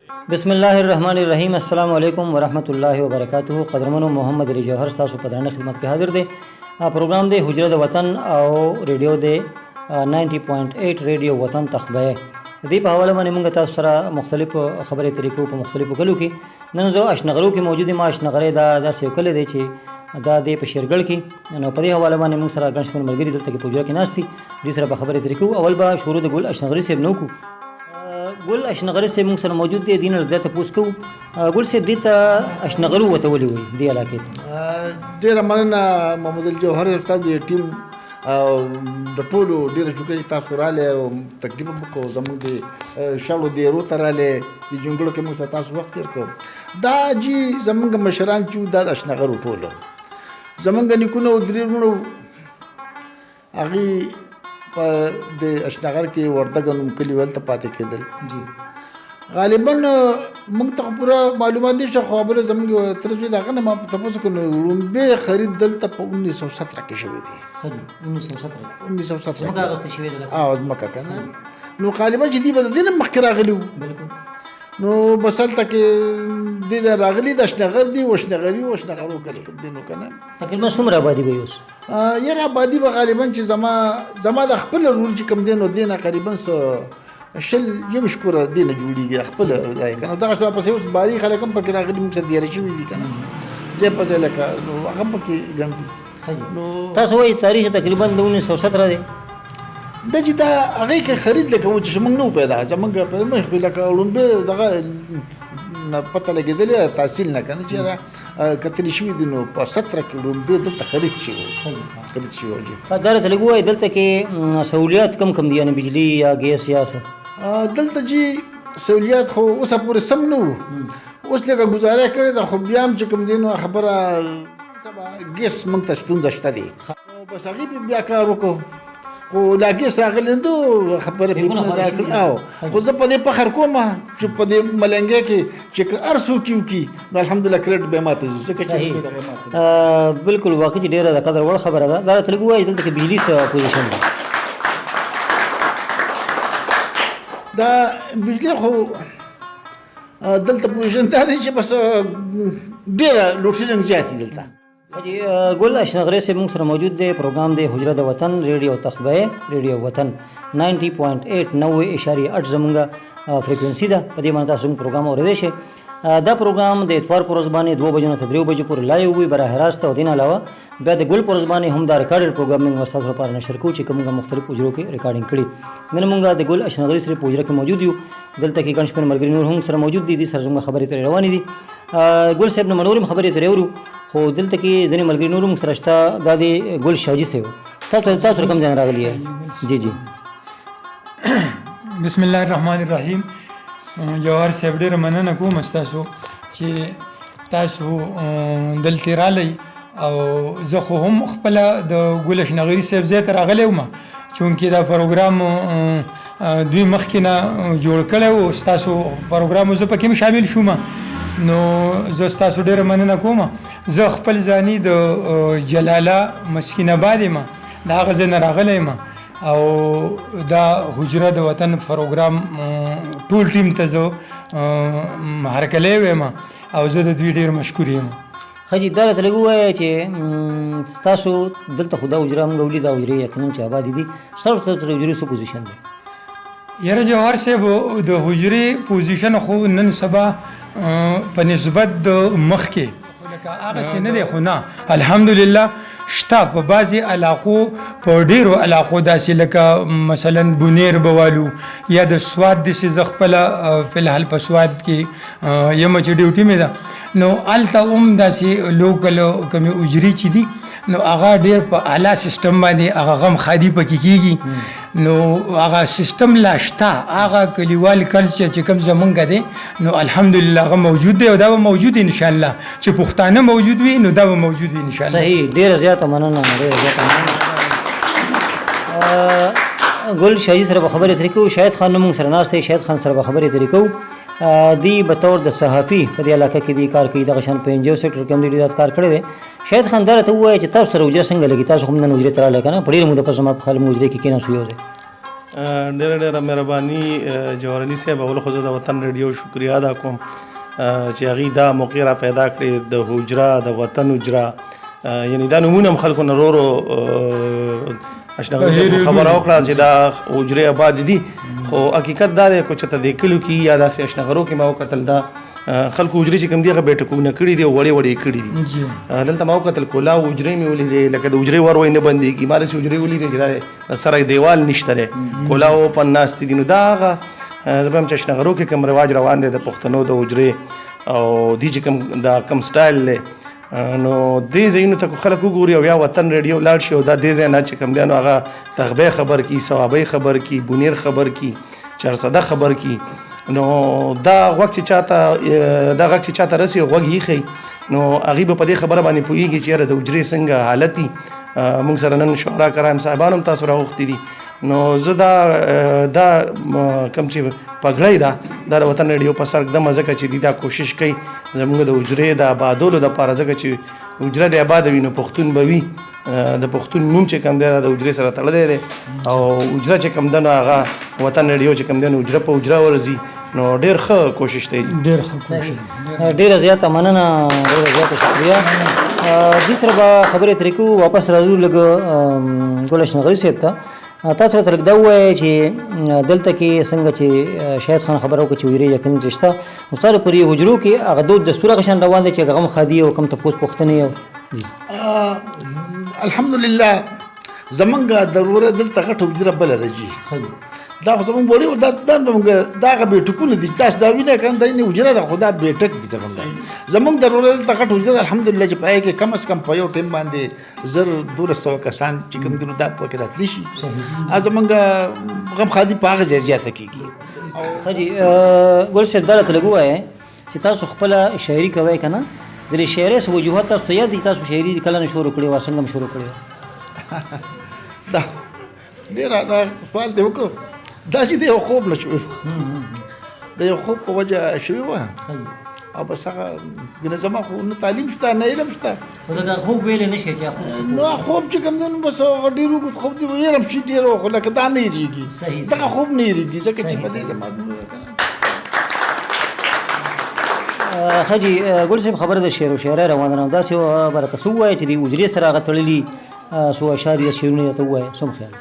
بسم الله الرحمن الرحیم. السلام علیکم ورحمۃ اللہ وبرکاتہ. قدرمنو محمد دجوهر تاسو په درنه خدمت کې حاضر دی. پروګرام دی حجره د وطن او ریډیو دی 90.8 ریډیو وطن تخبه. دې په حواله باندې موږ تاسو سره مختلف خبرې طریقو په مختلفو کلو کې نن زه اشنغرو کې موجود ما اشنغرې دا داسې کله دی چې دا د په شیرګل کې نو په دې حواله باندې موږ سره ګڼ شمېر ملګري دلته کې په حجره کې ناست دي. دې سره په خبرې طریقو اول به شروع د ګل اشنغري صاحب نو کو. ګل اشنغري صاحب موږ سره موجود دی. دین له تاسو کو ګل صاحب دې ته اشنغرو وته ولي وي دی علاقې ته. ډېره مننه محمد الجوهر استاد دی ټیم او د ټولو ډېره شکر چې تاسو راغلئ او تقریبا وکړو زموږ د شاړو دیرو ته راغلئ د جونګړو کې موږ سره تاسو وخت تېر کړو. دا جي زموږ مشران چې دا د اشنغرو ټولو زموږ نیکونه او درېرونو هغې په د اشنغر کې وردګ نوم کلي ولته پاتې کېدل. غالبا موږ ته پوره معلومات نشته خو خبره زموږ تر اوسه دغه نه ما په تاسو کې لومبې خرید دلته په 1917 کې شوی دی. 1917 څنګه غوښتل شوی دی؟ ځمکه کنه نو غالبا چې دی به د دې نه مخکې راغلي وو نو بس هلته کې دې ځای راغلي د اشنغر دی وشنغري وشنغرو کلي دی نو کنه تقریبا څومره آبادي به اوس؟ یاره آبادي به غالبا چې زما د خپل رور چې کوم دی نو دی نه قریبا شل یو شکوره دی نه جوړېږي خپل ځای که نو دغه سره پسې اوس باري خلک هم پکې راغلي موږ سره دیاره شوي دي که نه ځای په ځای لکه نو هغه هم پکې ګڼ دي. نو تاسو وایي تاریخ تقریبا د 1917 دی دا چې دا هغې کې خرید لکه و چې موږ نه و پیدا زموږ په لکه لومبې دغه پته لګېدلې تحصیل نه که نه چې کتلي شوي دي نو په 17 کې لومبې دلته خرید شوي وو. دا راته لږ ووایي دلته کې سهولیات کم کم دي یعنې بجلي یا ګیس یا څه؟ دلته چې سهولیات خو اوسه پورې سم نه وو. اوس لکه ګزاره کړې ده خو بیا هم چې کوم دی نو خبره ګیس موږ ته ستونزه شته دی بس هغې پې بیا کار وکړو خو لا ګیس راغلی نو خبره پې دا کړي او خو زه په دې فخر کوم چې په دې ملنګۍ کې چې هر څوک یې وکړي نو الحمدلله کریډ به ماته ځي ځکه چې بالکل واقعي چې ډېره د قدر وړ خبره ده. دا راته لږ ووایي دلته کې بجلي څه پوزیشن ده؟ دا بجلی خو دلته پوزیشن دا دی چې بس ډېره لوډ شیډنګ زیات دي دلته. ګل اشنغري صاحب موږ سره موجود دی. پروګرام دی حجره د وطن ریډیو تخبه ریډیو وطن 90.8 90.8 زموږ فریکوینسي ده. په دې باندې تاسو موږ پروګرام اورېدی شئ. دا پروګرام د اتوار پر ورځ باندې 2 بجو نه تر 3 بجو پورې لایو وي براه راست او دین علاوه بیا د ګل پر ورځ باندې هم دا ریکارډډ پروګرامینګ ورستاسو لپاره نشر کوو چې کومه مختلف حجرو کې ریکارډینګ کړي. نن موږ د ګل اشنغري سره په حجره کې موجود یو. دلته کې ګڼ شمېر ملګري نور هم سره موجود دي. دې سره زموږ خبرې ترې روانې دي. ګل صاحب نه نور هم خبرې ترې اورو خو دلته کې ځینې ملګري نور هم سره شته. دا د ګل شاجي صاحب تاسو کوم ځای نه راغلي یې؟ جی بسم الله الرحمن الرحیم. جوهر صاحب ډېره مننه کوم ستاسو چې تاسو دلته راغلی او زه خو هم خپله د ګل اشنغري صاحب ځای ته راغلی وم چونکې دا پروګرام دوی مخکې نه جوړ کړی و. ستاسو پروګرام زه پکې هم شامل شوم نو زه ستاسو ډېره مننه کوم. زه خپل ځاني د جلاله مسکین آباد یم د هغه ځای نه راغلی یم او دا حجره د وطن پروګرام ټول ټیم ته زه هرکلی ویم او زه د دوی ډېر مشکور یم. ښه جي دا راته لږ ووایه چې ستاسو دلته خو دا حجره موږ ولي دا حجرې یقینا چې آبادې دي ستاسو ته تر حجرې څه پوزیشن دی؟ یاره جوهر صاحب د حجرې پوزیشن خو نن سبا په نسبت د مخکې لکه هغسې نه دی خو نه الحمدلله شته په بعضې علاقو په ډېرو علاقو داسې لکه مثلا بونیر به والو یا د سوات داسې زه خپله فلحال په سوات کې یم چې ډیوټي مې ده نو هلته هم داسې لوکل کومې اجرې چې دي نو هغه ډېر په اعلی سیسټم باندې هغه غم خادي پکې کېږي نو هغه سیسټم لا شته هغه کلیوال کلچر چې کوم زمونږ دی نو الحمدلله هغه موجود دی او دا به موجود انشاءالله چې پښتانه موجود وي نو دا به موجود وي انشاءالله. صحیح ډېره زیاته مننه ډېره زیاته مننه. ګل شاهي سره به خبرې ترې کوو. شاهد خان موږ سره ناست دی. شاهد خان سره به خبرې ترې کوو. دی بطور د صحافي په دې علاقه کې دی کار کوي دغه شان په NGO سیکټر کې هم دی ډېر کار کړی دی. شاهد خان دا راته ووایه چې تاسو سره حجره څنګه لګي؟ تاسو هم نن حجرې ته راغلی که نه؟ په ډېره موده پس زما په خیال موږ حجرې کې کېناستو یو ځای. ډېره مهرباني جوهر علي صاحب. اول خو زه د وطن ریډیو شکریا ادا کوم چې هغوی دا موقع را پیدا کړې د حجره د وطن حجره، یعنې دا نومونه هم خلکو نه ورو اشنغري صاحب خبره وکړه چې دا حجرې آباد دي، خو حقیقت دا دی که چېرته دې کلیو کې یا داسې اشنغرو کې ما وکتل دا خلکو حجرې چې کوم دي هغه بیټکونه کړي دي او وړې وړې کړي دي. دلته ما وکتل کلاو حجرې مې ولیدې لکه د حجرې ور وایي نه بندېږي، ما داسې حجرې ولیدې چې دا سره دیوال نشته دی، کلاو پن ناستې دي. نو دا هغه زه به هم چې اشنغرو کې کوم رواج روان دی د پښتنو د حجرې او دې چې کوم دا کم سټایل دی، نو دې ځایونو ته خلک وګوري او یا وطن ریډیو لاړ شي او دا دې ځای نه چې کوم دی نو هغه تغبې خبر کي، ثوابۍ خبر کي، بونیر خبر کي، چارسده خبر کي، نو دا غوږ چې چاته رسي غوږ ایښی نو هغوی به په دې خبره باندې پوهېږي چې یاره د حجرې څنګه حالت دي. موږ سره نن شعرا کرام صاحبان هم تاسو راغوښتي دي. نو زه دا کوم چې پګړی ده دا د وطن ریډیو په سر ږدمه ځکه چې دوی دا کوشش کوي زموږ د حجرې د آبادولو دپاره، ځکه چې حجره د آباده وي نو پښتون به وي، د پښتون نوم چې کوم دی دا د حجرې سره تړلی دی او حجره چې کوم ده نو هغه وطن ریډیو چې کوم دی نو حجره په حجره ورځي، نو ډېر ښه کوشش دی. ډېره زیاته مننه، ډېره زیاته شکریه. دې سره به خبرې ترې کوو، واپس راځو لږ ګل اشنغري صاحب ته. تاسو راته لږ دا ووایه چې دلته کې څنګه چې شاهد خان خبره وکړه چې ویرې یقین چې شته، نو ستاسو پورې حجرو کې هغه دود دستور هغه شان روان دی چې هغه هم خادي او کم تپوس پوښتنې الحمدلله زمونږ ضروره دلته غټه حجره بله ده جي، دا خو زمونږ وړي دا هغه بیټکونه دي، تاسو دا وینئ که نه دا یې حجره ده خو دا بیټک دي زمونږ ضروره دلته غټه حجره ده الحمدلله چې په هغې کې کم از کم په یو ټایم باندې 1200 کسان چې کوم دي نو دا پکې راتلی شي. زمونږ غمخادي په هغه ځای زیاته کېږي. ښه جي ګل صاحب دا راته لږ ووایه چې تاسو خپله شاعري کوئ که نه، د دې شاعرۍ څه وجوهات تاسو ته یاد دي؟ تاسو شاعري کله نه شروع کړې وه، څنګه هم شروع کړې وه؟ دا ډېره دا سوال دې وکړو دا چې د یو خوب نه شوی، د یو خوب په وجه شوې وه او بس هغه ګنې زما خو نه تعلیم شته نه علم شته، خو دغه خوب ویلی نه شي چې نو خوب چې کوم دی نو بس هغه ډېر اوږد خوب دی ویرم شي ډېر خو لکه دا نه هېرېږي، دغه خوب نه هېرېږي ځکه چې په دې زما ښه جي ګل صاحب خبره د شعر و شاعرۍ روانه ده، داسې به راته څه ووایه چې د حجرې سره هغه تړلي څو اشعار یا شعرونه یې راته ووایه، څه خیال؟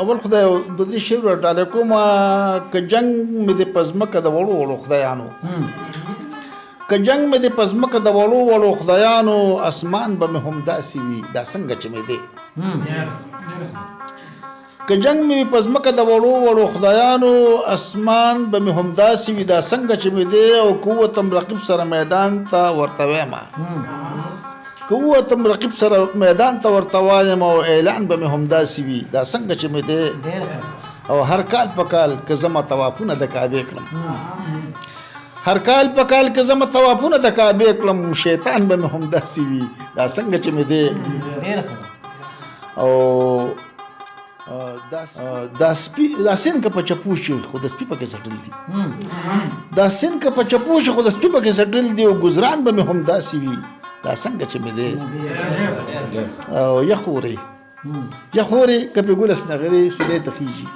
اول خدای د دې شعر ورډاله کومه که جنګ مې د په ځمکه د وړو وړو خدایانو، که جنګ مې د په ځمکه د وړو وړو خدایانو، اسمان به مې هم داسې وي دا څنګه چې مې دی، که جنګ مې په ځمکه د وړو وړو خدایانو، اسمان به مې هم داسې وي دا څنګه چې مې دی، او که ووتم رقیب سره میدان ته ورته وایم، که ووتم رقیب سره میدان ته ورته وایم، او اعلان به مې هم داسې وي دا څنګه چې مې دی، او هر کال په کال که زما طوافونه د کعبې کړم، هر کال په کال که زما طوافونه د کعبې کړم، شیطان به مې هم داسې وي دا څنګه چې مې دی، او دا سین که په چپو شي خو د سپي پکې سټل دي، دا سین که په چپو شي خو د سپي پکې سټل دي، او ګزران به مې هم داسې وي دا څنګه چې مې دی، او یخورې که په ګل اشنغري سولې ته خیږي،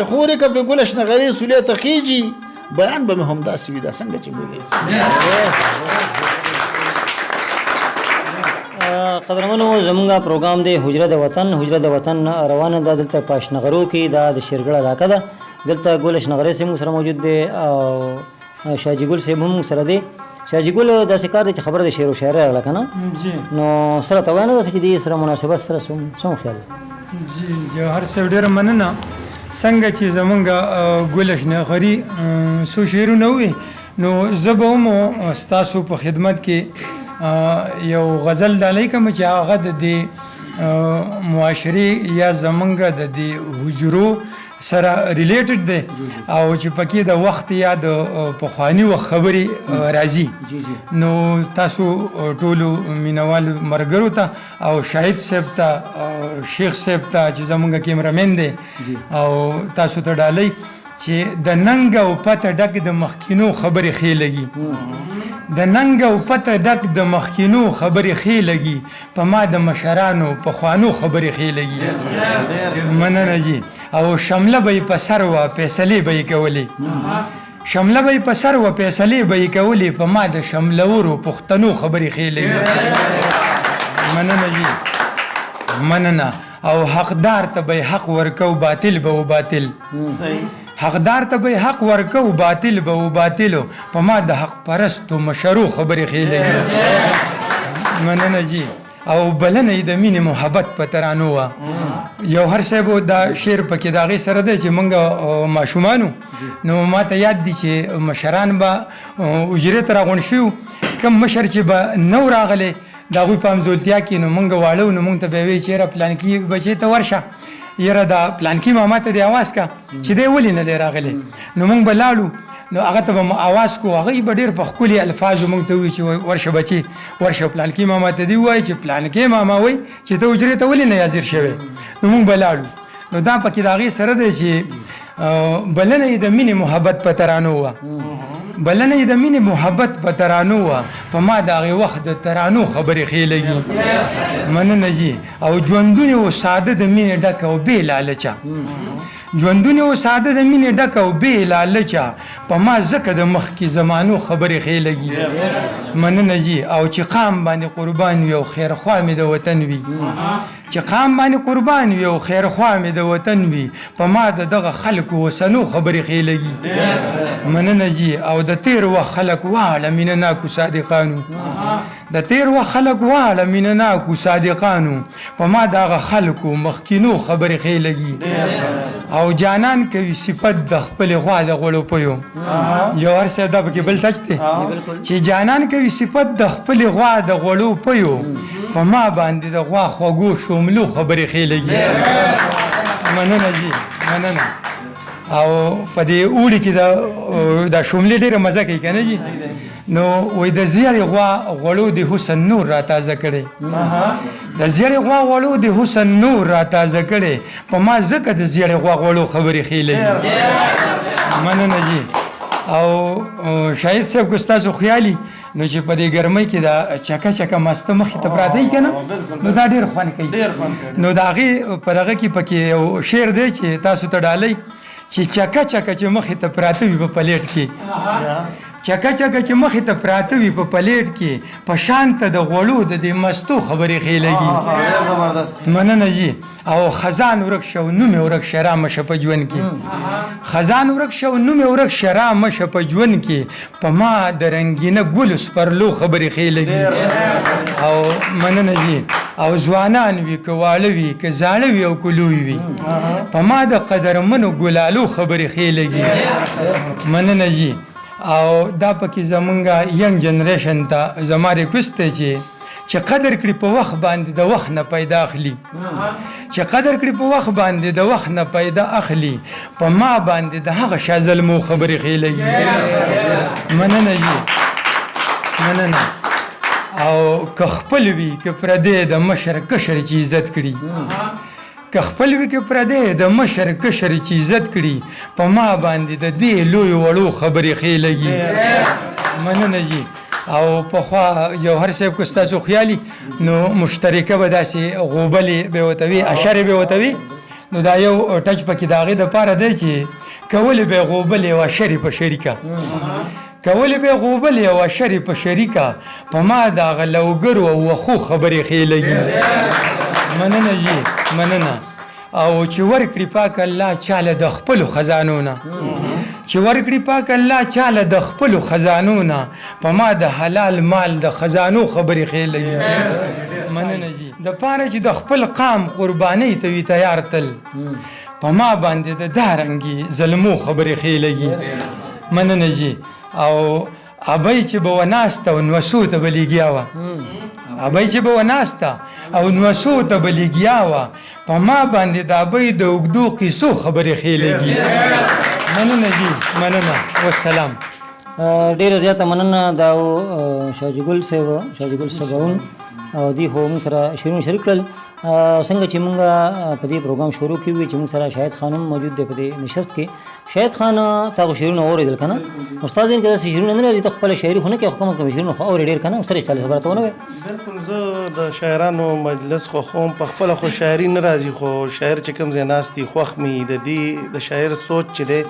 یخورې که په ګل اشنغري سولې ته خیږي، بیان به مې هم داسې وي دا څنګه چې مې دی. قدرمنو زمونږ پروګرام دی حجره د وطن، حجره د وطن روانه ده دلته په اشنغرو کې، دا د شیرګړ علاقه ده، دلته ګل اشنغري صاحب موږ سره موجود دی او شاجي ګل صاحب هم سره دی. شاجي ګل داسې کار دی چې خبره د شعر و شاعرۍ راغله که نه، نو سره ته وایه نه داسې چې دې سره مناسبت سره څه خیال دی؟ جی جوهر صاحب ډېره مننه. څنګه چې زمونږ ګل اشنغري څو شعرونه ووي نو زه به هم ستاسو په خدمت کې یو غزل ډالۍ کوم چې هغه د دې معاشرې یا زمونږ د دې حجرو سره ریلیټډ دی او چې پکې د وخت یا د پخواني وخت خبرې راځي، نو تاسو ټولو مینوالو ملګرو ته او شاهد صاحب ته شیخ صاحب ته چې زمونږ کیمرامین دی او تاسو ته ډالۍ چې د ننګ او پته ډک د مخکینو خبرې ښې لګي د ننګ او پته ډک د مخکینو خبرې ښې لګي په ما د مشرانو پخوانو خبرې ښې لګي مننه جي او شمله به یې په سر وه فیصلې به یې کولې شمله به یې په سر وه فیصلې به یې کولې په ما د شملورو پښتنو خبرې ښې لګي مننه جي مننه او حقدار ته به حق ورکو باطل به و باطل حقدار ته به حق ورکو باطل به و باطلو په ما د حق پرستو مشرو خبرې ښې لګي مننه جي او بلنه یې د مینې محبت په ترانو وه جوهر صاحب دا شعر پکې د هغې سره دی چې موږ ماشومانو نو ما ته یاد دي چې مشران به حجرې ته راغونډ شوي کم مشر چې به نو راغلی د هغوی په همزولتیا کې نو موږ واړه نو موږ ته به یې وایي چې یاره پلانکي بچې ته ورشه یاره دا پلانکي ماما ته دې اواز کا چې دی ولې نه دی راغلی نو موږ به لاړو نو هغه ته به م اواز کو هغه به ډېر په ښکلي الفاظو موږ ته وایي چې ورشه بچې ورشه پلانکي ماما ته دې ووایي چې پلانکي ماما وایي چې ته حجرې ته ولې نه حاضر شوی نو موږ به لاړو نو دا پکې د هغې سره دی چې بلنه یې د مینې محبت په ترانو وه بلنه یې د مینې محبت په ترانو وه په ما د هغې وخت د ترانو خبرې ښې لګي مننه جي او ژوندون و ساده د مینې ډک او بې لالچه ژوندون و ساده د مینې ډک او بې لالچه په ما ځکه د مخکې زمانو خبرې ښې لګي مننه جي او چې قام باندې قربان وي او خیرخوا مې د وطن وي چې قام باندې قربان وي او خیرخوا مې د وطن وي په ما د دغه خلکو وسنو خبرې ښې لګي مننه جي او د تیر وخت خلک واړه مینه ناکو صادقانو د تیر وخت خلک واړه مینه ناکو صادقانو په ما دغه خلکو مخکینو خبرې ښې لګي او جانان کوي صفت د خپل غوا د غوړو پيو جوهر صاحب دا پکې بل ټچ دی چې جانان کوي صفت د خپل غوا د غوړو پيو په ما باندې د غوا خوږو شوملو خبرې ښې لګي مننه جي مننه او په دې اوړي کې د شوملې ډېره مزه کوي که نه جي نو وایي د زیړې غوا غوړو د حسن نور راتازه کړی د زیړې غوا غوړو د حسن نور راتازه کړی په ما ځکه د زیړې غوا غوړو خبرې ښې لګي مننه جي او شاهد صاحب که ستاسو خیالي نو چې په دې ګرمۍ کې دا چکه چکه ماسته مخې ته پراته وي که نه نو دا ډېر خوند کوي نو د هغې په دغه کې پکې یو شعر دی چې تاسو ته ډالۍ چې چکه چکه چې مخې ته پراته وي په پلیټ کې چکه چکه چې مخې ته پراته وي په پلیټ کې په شان ته د غوړو د دې مستو خبرې ښې لګي مننه جي او خزان ورک شو نوم یې ورک شه رامشه په ژوند کې خزان ورک شو نوم یې ورک شه رامشه په ژوند کې په ما د رنګینه ګلو سپرلو خبرې ښې لګي او مننه جي او ځوانان وي که واړه وي که زاړه وي او که لوی وي په ما د قدرمنو ګلالو خبرې ښې لګي مننه جي او دا پکې زمونږ ینګ جنریشن ته زما ریکوست دی چې قدر کړي په وخت باندې د وخت نه پیدا اخلي چې قدر کړي په وخت باندې د وخت نه پیدا اخلي په ما باندې د هغه شازلمو خبرې ښې لګي مننه جي مننه او که خپل وي که پردی د مشر کشر چې عزت کړي که خپل وي که پردی د مشر کشر چې عزت کړي په ما باندې د دې لوی وړو خبرې ښې لګي مننه جي او پخوا جوهر صاحب که ستاسو خیالي نو مشترکه به داسې غوبلې به ورته وي اشرې به ورته وي نو دا یو ټچ پکې د هغې دپاره دی چې کولې به یې غوبلې او اشرې په شریکه کولې به یې غوبلې او اشرې په شریکه په ما د هغه لوګرو او وښو خبرې ښې لګي مننه جي مننه او چې ورکړي پاک الله چاله د خپلو خزانو نه چې ورکړي پاک الله چاله د خپلو خزانو نه په ما د حلال مال د خزانو خبرې ښې لګي مننه جي د پاره چې د خپل قام قربانۍ ته وي تیار تل په ما باندې د دارنګي ظلمو خبرې ښې لګي مننه جي او ابۍ چې به وناسته او نوسو ته به لګیا وه ابۍ چې به وناسته او نوسو ته به لګیا وه په ما باندې د ابۍ د اوږدو قیسو خبرې ښې لګي مننه جي مننه والسلام ډېره زیاته مننه دا شاهجي ګل صاحب شاهجي ګل سباوون او دوی خو موږ سره شعرونه شریک کړل څنګه چې موږ په دې پروګرام شروع کړي چې موږ سره شاهد خانم موجود دی په دې نشست کې شاهد خان تا خو شعرونه اورېدل که نه استاد دین که داسې شعرونه نه لري ته خپله شاعري خو نه کوې خو کم از کم شعرونه خو اورې ډېر که نه سره خیال خبره ته ونه وایې بالکل زه د شاعرانو مجلس خوښوم په خپله خو شاعري نه راځي خو شاعر چې کوم ځای ناست دي خوښ مې د دې د شاعر سوچ چې دی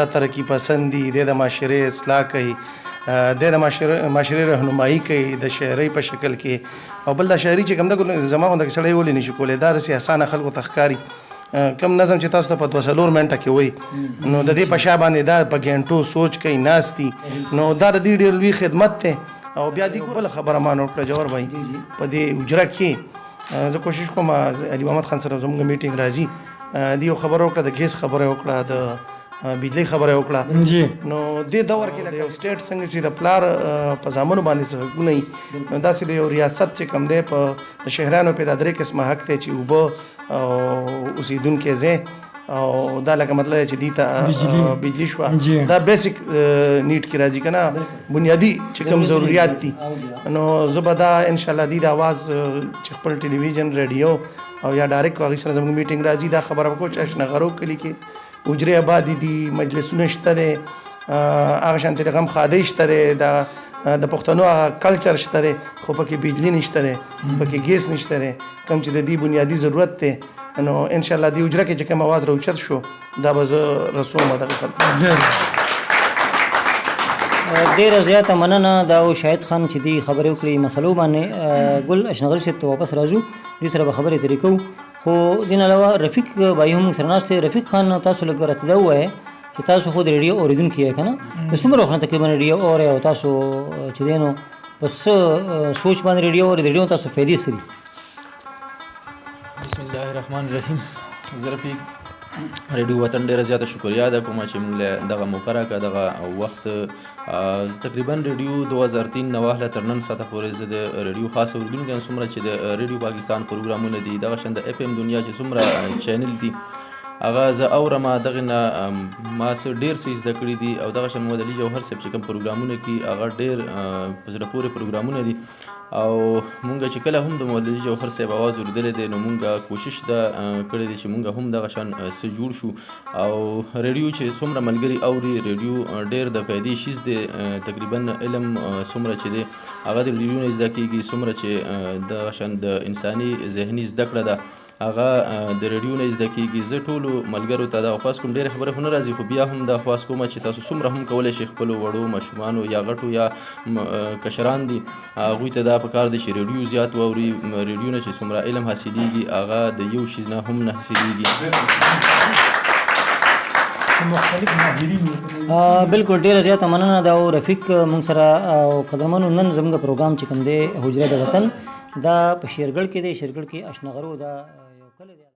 دا ترقي پسند دي دی د معاشرې اصلاح کوي دی د معاشرې رهنمایي کوي د شاعرۍ په شکل کې او بل دا شاعري چې کوم ده زما غوندې سړی ولې نشي کولی دا داسې اسانه خلکو ته ښکاري کم نظم چې تاسو ته په 2 څلور منټه کې وایي نو د دې په شا باندې دا په ګینټو سوچ کوي ناست دي نو دا د دې ډېر لوی خدمت دی او بیا دې بله خبره ما نوټ کړه جوهر بھائی په دې حجره کې زه کوشش کوم علي محمد خان سره زموږ میټینګ راځي دې یو خبره وکړه د ګیس خبره وکړه د بجلی خبره وکړه نو دې دور کې لکه یو سټیټ څنګه چې د پلار په زامنو باندې څه حقونه وي نو داسې د یو ریاست چې کوم دی په د شهرانو په دا 3 قسمه حق دی چې اوبه او اوسېدونکي ځای او دا لکه مطلب چې دې ته بجلی شوه دا بیسیک نیډ کې راځي که نه بنیادي چې کوم ضروریات دي نو زه به دا انشاءالله دې د اواز چې خپل ټلویزیون ریډیو او یا ډایرکټ هغې سره زموږ میټینګ راځي دا خبره وکړو چې اشنغرو کلي کې حجرې آبادي دي مجلسونه شته دی هغه شانتې د غم خادۍ شته دی د پښتنو هغه کلچر شته دی خو پکې بجلی نشته دی پکې ګیس نشته دی کوم چې د دې بنیادي ضرورت دی نو انشاءالله دې حجره کې چې کوم اواز راوچت شو دا به زه رسوم دغه خلکو ډېره زیاته مننه دا و شاهد خان چې دې خبرې وکړي مسلو باندې ګل اشنغري صاحب ته واپس راځو دوی سره به خبرې ترې کوو خو دین علاوه رفیق بھائی هم سره ناست دی رفیق خان تاسو لږ راته دا ووایه چې تاسو خو د ریډیو اورېدونکي یې که نه د څومره وخت نه تقریبا ریډیو اورئ او تاسو چې دی نو په څه سوچ باندې ریډیو اورئ د ریډیو تاسو فایدې څه دي بسم الله الرحمن الرحیم زه رفیق ریډیو وطن ډېره زیاته شکریا ادا کوم چې موږ له دغه موقع راکړه دغه وخت تقریبا ریډیو 2003 نه واخله تر نن ساعته پورې زه د ریډیو خاص اورېدونکی یم څومره چې د ریډیو پاکستان پروګرامونه دي دغه شان د اف ام دنیا چې څومره چینل دي هغه زه اورم دغه نه ما څه ډېر څه زده کړي دي او دغه شان محمد علي جوهر صاحب چې کوم پروګرامونه کوي هغه ډېر په زړه پورې پروګرامونه دي او مونږ چې کله هم د محمد علي جوهر صاحب اواز اورېدلی دی نو مونږ کوشش دا کړی دی چې مونږ هم دغه شان څه جوړ شو او ریډیو چې څومره ملګري اوري ریډیو ډېر د فایدې شیز دی تقریبا علم څومره چې دی هغه د ریډیو نه زده کېږي څومره چې دغه شان د انساني ذهني زده کړه ده هغه د ریډیو نه زده کېږي زه ټولو ملګرو ته دا خواست کوم ډېرې خبرې خو نه راځي خو بیا هم دا خواست کوم چې تاسو څومره هم کولی شئ خپلو وړو ماشومانو یا غټو یا کشران دي هغوی ته دا پکار دی چې ریډیو زیات واوري ریډیو نه چې څومره علم حاصلېږي هغه د یو شي نه هم نه حاصلېږي بالکل ډېره زیاته مننه دا و رفیق موږ سره او قدرمنو نن زموږ پروګرام چې کوم دی حجره د وطن دا په شیرګل کې دی شیرګل کې اشنغرو دا یو کلی دی